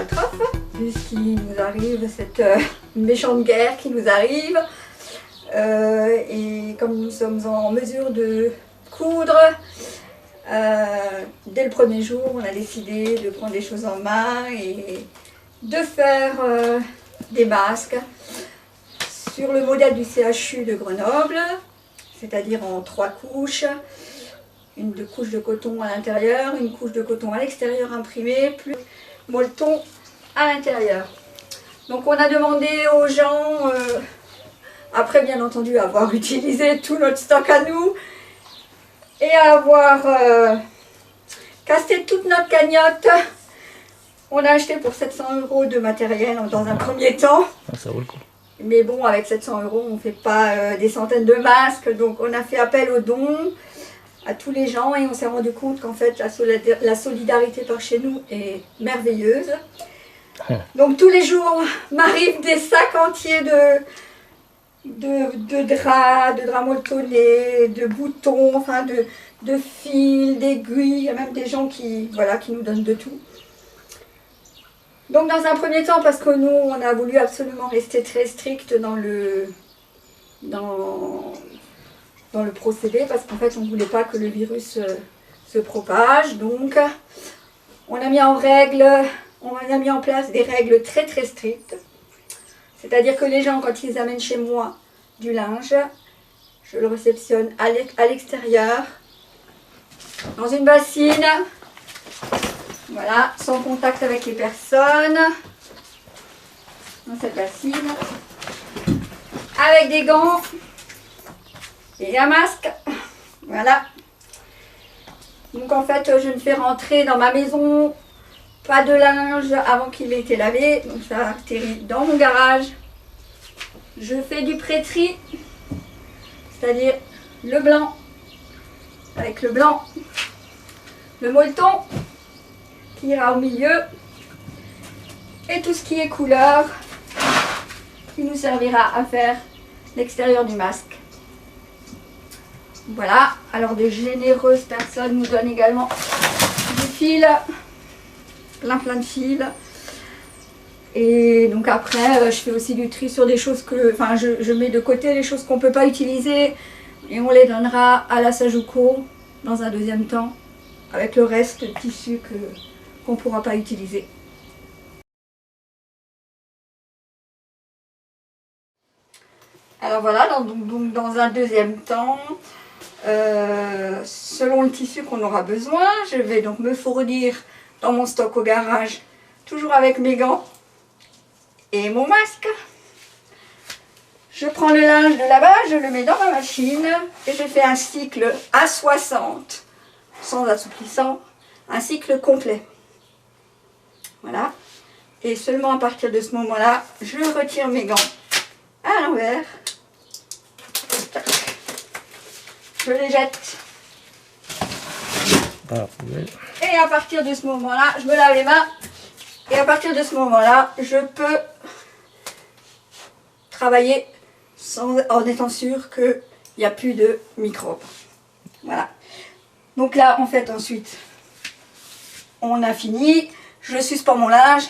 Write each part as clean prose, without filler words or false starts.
catastrophe, vu ce qui nous arrive, cette méchante guerre qui nous arrive. Et comme nous sommes en mesure de coudre, dès le premier jour, on a décidé de prendre les choses en main et de faire des masques sur le modèle du CHU de Grenoble, c'est-à-dire en 3 couches. Une couche de coton à l'intérieur, une couche de coton à l'extérieur imprimée, plus molleton à l'intérieur. Donc on a demandé aux gens, après bien entendu avoir utilisé tout notre stock à nous, et avoir cassé toute notre cagnotte, on a acheté pour 700 € de matériel dans un premier temps. Ça vaut le coup. Mais bon, avec 700 €, on ne fait pas des centaines de masques, donc on a fait appel aux dons à tous les gens et on s'est rendu compte qu'en fait la solidarité par chez nous est merveilleuse. Donc tous les jours m'arrivent des sacs entiers de draps molletonnés, de boutons, enfin de fils, d'aiguilles, il y a même des gens qui nous donnent de tout. Donc dans un premier temps, parce que nous on a voulu absolument rester très strict dans le procédé, parce qu'en fait on ne voulait pas que le virus se propage, donc on a mis en place des règles très très strictes, c'est-à-dire que les gens, quand ils amènent chez moi du linge, je le réceptionne à l'extérieur, dans une bassine, voilà, sans contact avec les personnes, dans cette bassine, avec des gants et un masque, voilà. Donc en fait, je ne fais rentrer dans ma maison pas de linge avant qu'il ait été lavé, donc ça atterrit dans mon garage. Je fais du pré-tri, c'est-à-dire le blanc avec le blanc, le molleton qui ira au milieu et tout ce qui est couleur qui nous servira à faire l'extérieur du masque. Voilà, alors des généreuses personnes nous donnent également du fil, plein de fils. Et donc après, je fais aussi du tri sur des choses que, enfin, je mets de côté les choses qu'on ne peut pas utiliser et on les donnera à la Sajuco dans un deuxième temps avec le reste de tissu qu'on ne pourra pas utiliser. Alors voilà, donc dans un deuxième temps, selon le tissu qu'on aura besoin, je vais donc me fournir dans mon stock au garage, toujours avec mes gants et mon masque. Je prends le linge de là-bas, je le mets dans ma machine et je fais un cycle à 60, sans assouplissant, un cycle complet. Voilà. Et seulement à partir de ce moment-là, je retire mes gants à l'envers. Je les jette. Et à partir de ce moment-là, je me lave les mains. Et à partir de ce moment-là, je peux travailler en étant sûr qu'il n'y a plus de microbes. Voilà. Donc là, en fait, ensuite, on a fini. Je suspends mon linge.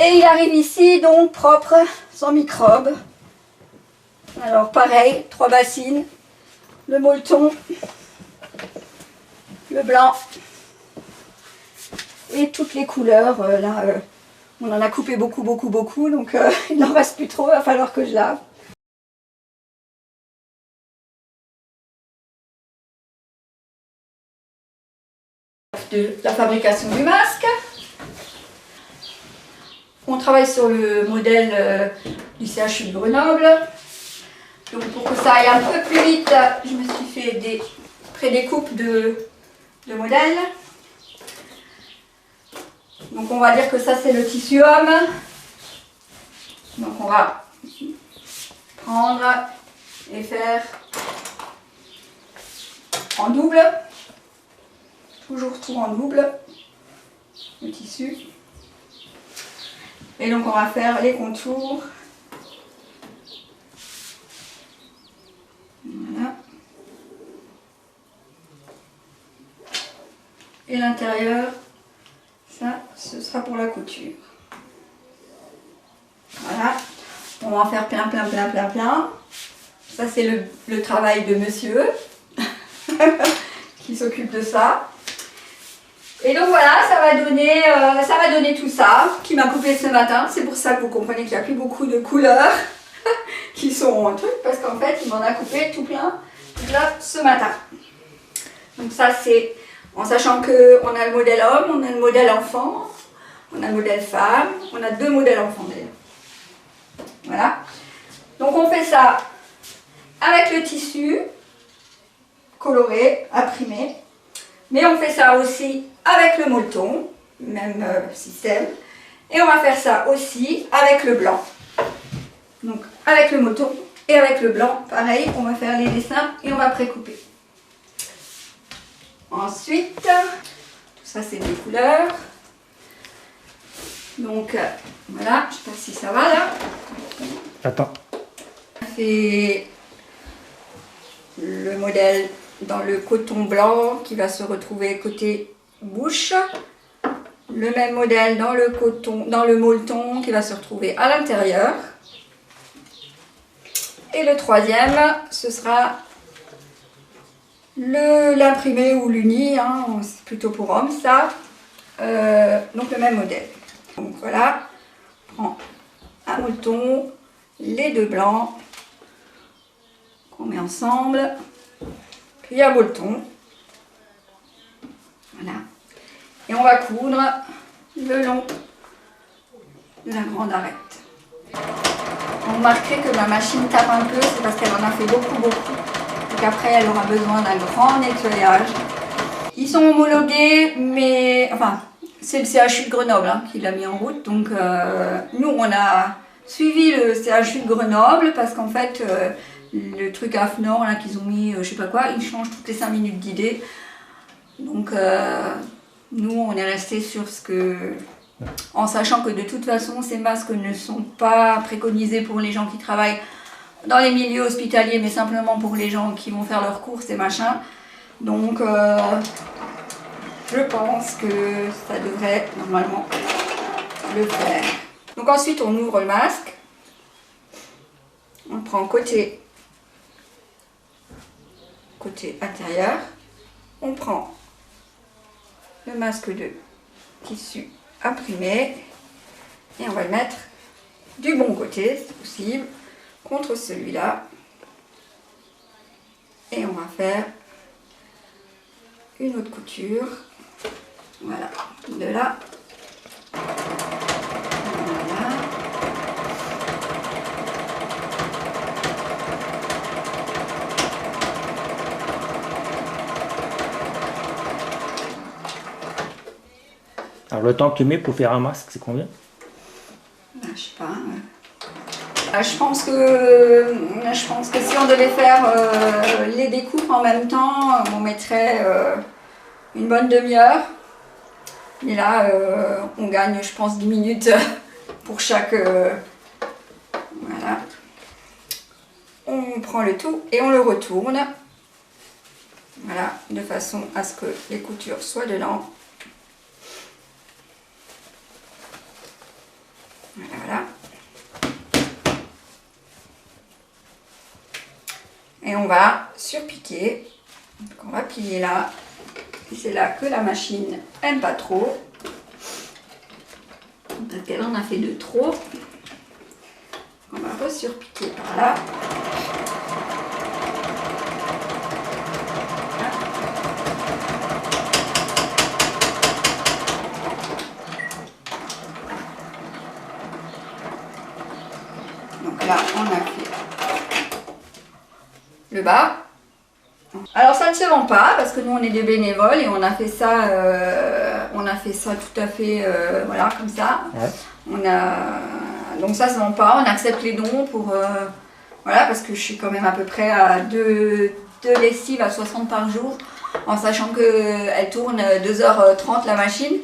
Et il arrive ici, donc propre, sans microbes. Alors pareil, 3 bassines. Le molleton, le blanc et toutes les couleurs. Là, on en a coupé beaucoup, donc il n'en reste plus trop, il va falloir que je lave. De la fabrication du masque. On travaille sur le modèle du CHU de Grenoble. Donc pour que ça aille un peu plus vite, je me suis fait des prédécoupes de modèles. Donc on va dire que ça c'est le tissu homme. Donc on va prendre et faire en double. Toujours tout en double, le tissu. Et donc on va faire les contours. Voilà. Et l'intérieur, ça ce sera pour la couture. Voilà. On va en faire plein. Ça, c'est le travail de monsieur qui s'occupe de ça. Et donc voilà, ça va donner tout ça qui m'a coupé ce matin. C'est pour ça que vous comprenez qu'il n'y a plus beaucoup de couleurs qui sont en truc, parce qu'en fait, il m'en a coupé tout plein là ce matin. Donc ça, c'est en sachant qu'on a le modèle homme, on a le modèle enfant, on a le modèle femme, on a 2 modèles enfants d'ailleurs. Voilà. Donc on fait ça avec le tissu coloré, imprimé. Mais on fait ça aussi avec le molleton, même système. Et on va faire ça aussi avec le blanc. Donc avec le molleton et avec le blanc, pareil, on va faire les dessins et on va précouper. Ensuite, tout ça c'est des couleurs. Donc voilà, je sais pas si ça va là. Attends. On fait le modèle dans le coton blanc qui va se retrouver côté bouche. Le même modèle dans le molleton qui va se retrouver à l'intérieur. Et le troisième, ce sera l'imprimé ou l'uni, hein, c'est plutôt pour homme ça. Donc le même modèle. Donc voilà, on prend un molleton, les 2 blancs qu'on met ensemble, puis un molleton. Voilà. Et on va coudre le long de la grande arête. Vous remarquerez que ma machine tape un peu, c'est parce qu'elle en a fait beaucoup. Donc après, elle aura besoin d'un grand nettoyage. Ils sont homologués, mais enfin, c'est le CHU de Grenoble hein, qui l'a mis en route. Donc nous, on a suivi le CHU de Grenoble parce qu'en fait, le truc AFNOR là qu'ils ont mis, je sais pas quoi, il change toutes les 5 minutes d'idée. Donc nous, on est resté sur ce que... En sachant que de toute façon, ces masques ne sont pas préconisés pour les gens qui travaillent dans les milieux hospitaliers, mais simplement pour les gens qui vont faire leurs courses et machin. Donc, je pense que ça devrait normalement le faire. Donc ensuite, on ouvre le masque. On le prend côté intérieur. On prend le masque de tissu imprimé et on va le mettre du bon côté, si possible, contre celui-là. Et on va faire une autre couture. Voilà, de là. Voilà. Alors le temps que tu mets pour faire un masque, c'est combien? Je sais pas. Je pense que si on devait faire les découpes en même temps, on mettrait une bonne demi-heure. Mais là, on gagne, je pense, 10 minutes pour chaque... voilà. On prend le tout et on le retourne. Voilà, de façon à ce que les coutures soient dedans. Voilà. Et on va surpiquer. Donc on va plier là. C'est là que la machine aime pas trop. Parce qu'elle en a fait de trop. On va resurpiquer par là. Donc là, on a fait le bas. Alors ça ne se vend pas parce que nous on est des bénévoles et on a fait ça tout à fait voilà comme ça. Ouais. Donc ça se vend pas, on accepte les dons pour voilà parce que je suis quand même à peu près à deux lessives à 60 par jour en sachant que elle tourne 2h30 la machine.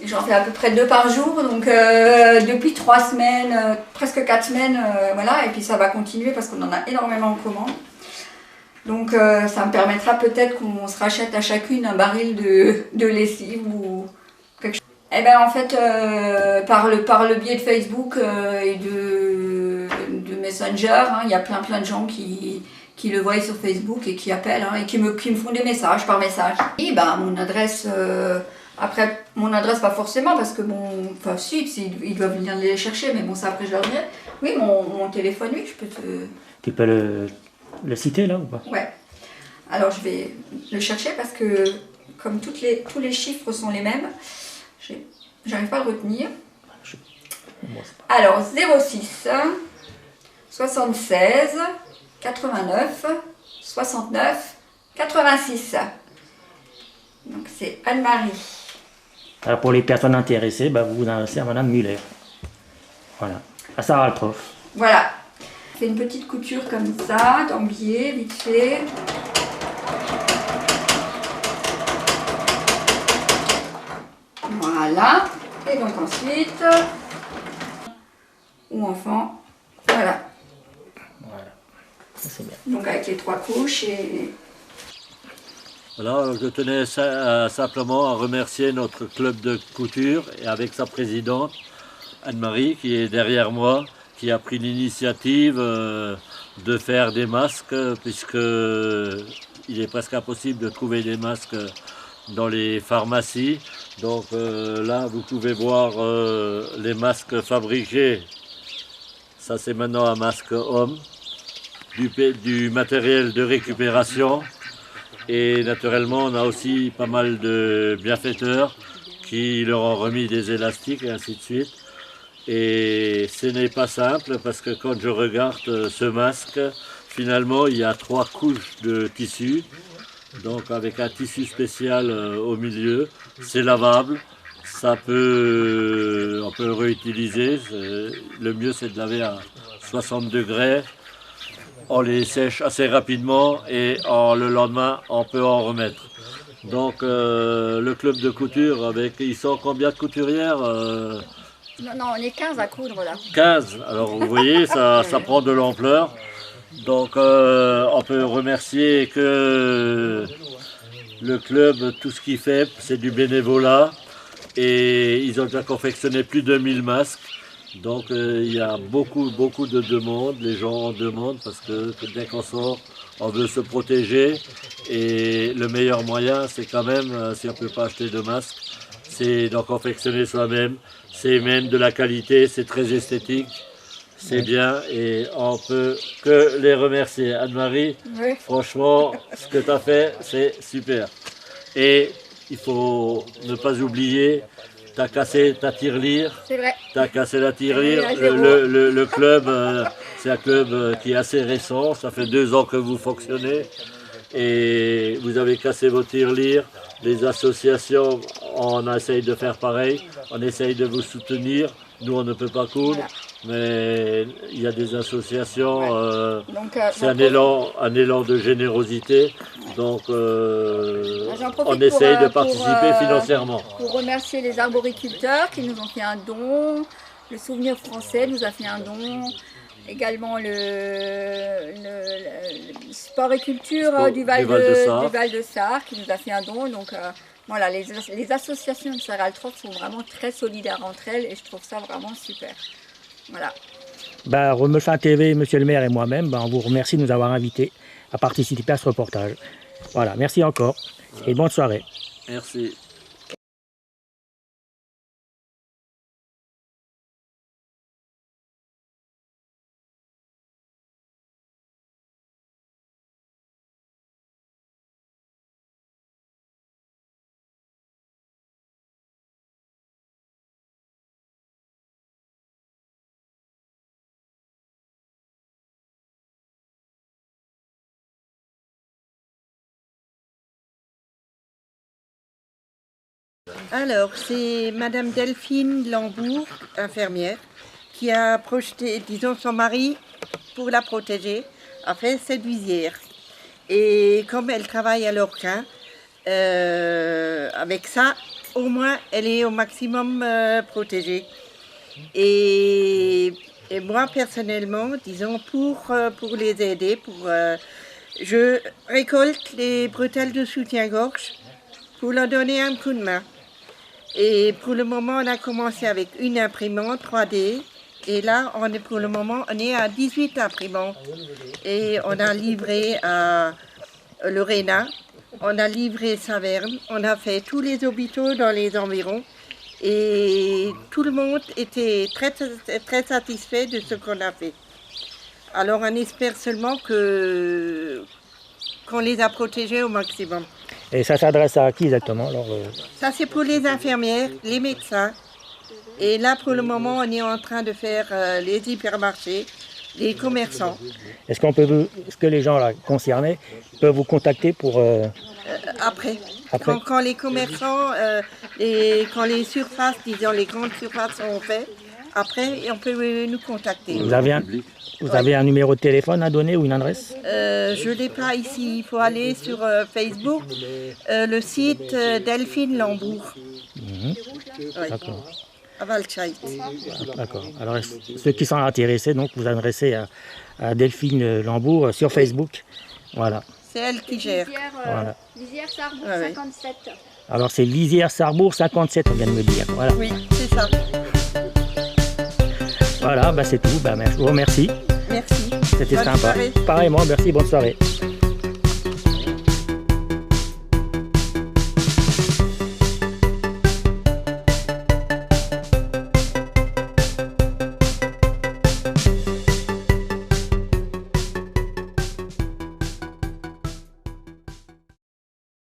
J'en fais à peu près 2 par jour, donc depuis 3 semaines, presque 4 semaines, voilà, et puis ça va continuer parce qu'on en a énormément en commande. Donc ça me permettra peut-être qu'on se rachète à chacune un baril de lessive ou quelque chose. Eh ben en fait, par le biais de Facebook et de Messenger, hein, il y a plein de gens qui le voient sur Facebook et qui appellent hein, et qui me font des messages par message. Et ben mon adresse, après mon adresse pas forcément parce que bon, enfin si, ils doivent venir les chercher, mais bon ça après je leur dirai. Oui, mon téléphone, oui, je peux te... Tu peux le citer là ou pas? Ouais. Alors je vais le chercher parce que comme tous les chiffres sont les mêmes, j'arrive pas à le retenir. Bon, c'est pas... Alors 06 76 89 69 86. Donc c'est Anne-Marie. Alors pour les personnes intéressées, bah, vous vous adressez à Madame Muller. Voilà, à Sarah le prof. Voilà. Je fais une petite couture comme ça, d'embier, vite fait. Voilà. Et donc ensuite, ou enfant, voilà. Voilà, ça c'est bien. Donc avec les 3 couches et... Voilà, je tenais simplement à remercier notre club de couture et avec sa présidente Anne-Marie qui est derrière moi, qui a pris l'initiative de faire des masques puisque il est presque impossible de trouver des masques dans les pharmacies. Donc là, vous pouvez voir les masques fabriqués. Ça, c'est maintenant un masque homme, du matériel de récupération. Et naturellement, on a aussi pas mal de bienfaiteurs qui leur ont remis des élastiques et ainsi de suite. Et ce n'est pas simple parce que quand je regarde ce masque, finalement, il y a 3 couches de tissu. Donc avec un tissu spécial au milieu, c'est lavable, on peut réutiliser. Le mieux c'est de laver à 60 degrés. On les sèche assez rapidement et le lendemain on peut en remettre. Donc le club de couture, ils sont combien de couturières Non, on est 15 à coudre là. 15. Alors vous voyez, ça prend de l'ampleur. Donc on peut remercier que le club, tout ce qu'il fait, c'est du bénévolat. Et ils ont déjà confectionné plus de 1000 masques. Donc il y a beaucoup de demandes. Les gens en demandent parce que dès qu'on sort, on veut se protéger. Et le meilleur moyen, c'est quand même, si on ne peut pas acheter de masques, c'est d'en confectionner soi-même. C'est même de la qualité, c'est très esthétique. C'est bien et on peut que les remercier. Anne-Marie, Oui. franchement, ce que tu as fait, c'est super. Et il faut ne pas oublier, tu as cassé ta tirelire. C'est vrai. Tu as cassé la tirelire. Oui, à zéro. Le club, c'est un club qui est assez récent. Ça fait 2 ans que vous fonctionnez. Et vous avez cassé vos tirelires. Les associations, on essaye de faire pareil. On essaye de vous soutenir. Nous, on ne peut pas coudre. Voilà. Mais il y a des associations, Donc, c'est un élan de générosité, donc j'en profite on essaye de pour, participer financièrement. Pour remercier les arboriculteurs qui nous ont fait un don, le Souvenir français nous a fait un don, également le Sport et Culture du Val de Sarre qui nous a fait un don. Donc voilà, les associations de Sarral-Troff sont vraiment très solidaires entre elles et je trouve ça vraiment super. Voilà. Bah, Remeulchin TV, Monsieur le maire et moi-même, bah, on vous remercie de nous avoir invités à participer à ce reportage. Voilà, merci encore et bonne soirée. Merci. Alors, c'est Madame Delphine Lambourg, infirmière, qui a projeté, disons, son mari, pour la protéger, a fait cette visière. Et comme elle travaille à l'Orquin, avec ça, au moins, elle est au maximum protégée. Et moi, personnellement, disons, pour les aider, je récolte les bretelles de soutien-gorge pour leur donner un coup de main. Et pour le moment, on a commencé avec une imprimante 3D. Et là, pour le moment, on est à 18 imprimantes. Et on a livré à Lorena, on a livré Saverne, on a fait tous les hôpitaux dans les environs. Et tout le monde était très, très satisfait de ce qu'on a fait. Alors on espère seulement qu'on les a protégés au maximum. Et ça s'adresse à qui exactement alors, Ça c'est pour les infirmières, les médecins. Et là pour le moment on est en train de faire les hypermarchés, les commerçants. Est-ce que les gens là, concernés peuvent vous contacter pour... Après. Après. Quand les commerçants, quand les surfaces, disons les grandes surfaces sont faites, après on peut nous contacter. Vous avez un numéro de téléphone à donner ou une adresse? Je ne l'ai pas ici, il faut aller sur Facebook, le site Delphine Lambourg. Mhm. Oui, D'accord. à Valscheid. D'accord. Alors, ceux qui sont intéressés, donc, vous adressez à Delphine Lambourg sur Facebook. Voilà. C'est elle qui gère. Voilà. Lisière Sarbourg Ouais, ouais. 57. Alors, c'est Lisière Sarbourg 57, on vient de me dire. Voilà. Oui, c'est ça. Voilà, bah, c'est tout. Bah, je vous remercie. Merci. C'était Bonne sympa. soirée. Pareillement, merci, bonne soirée.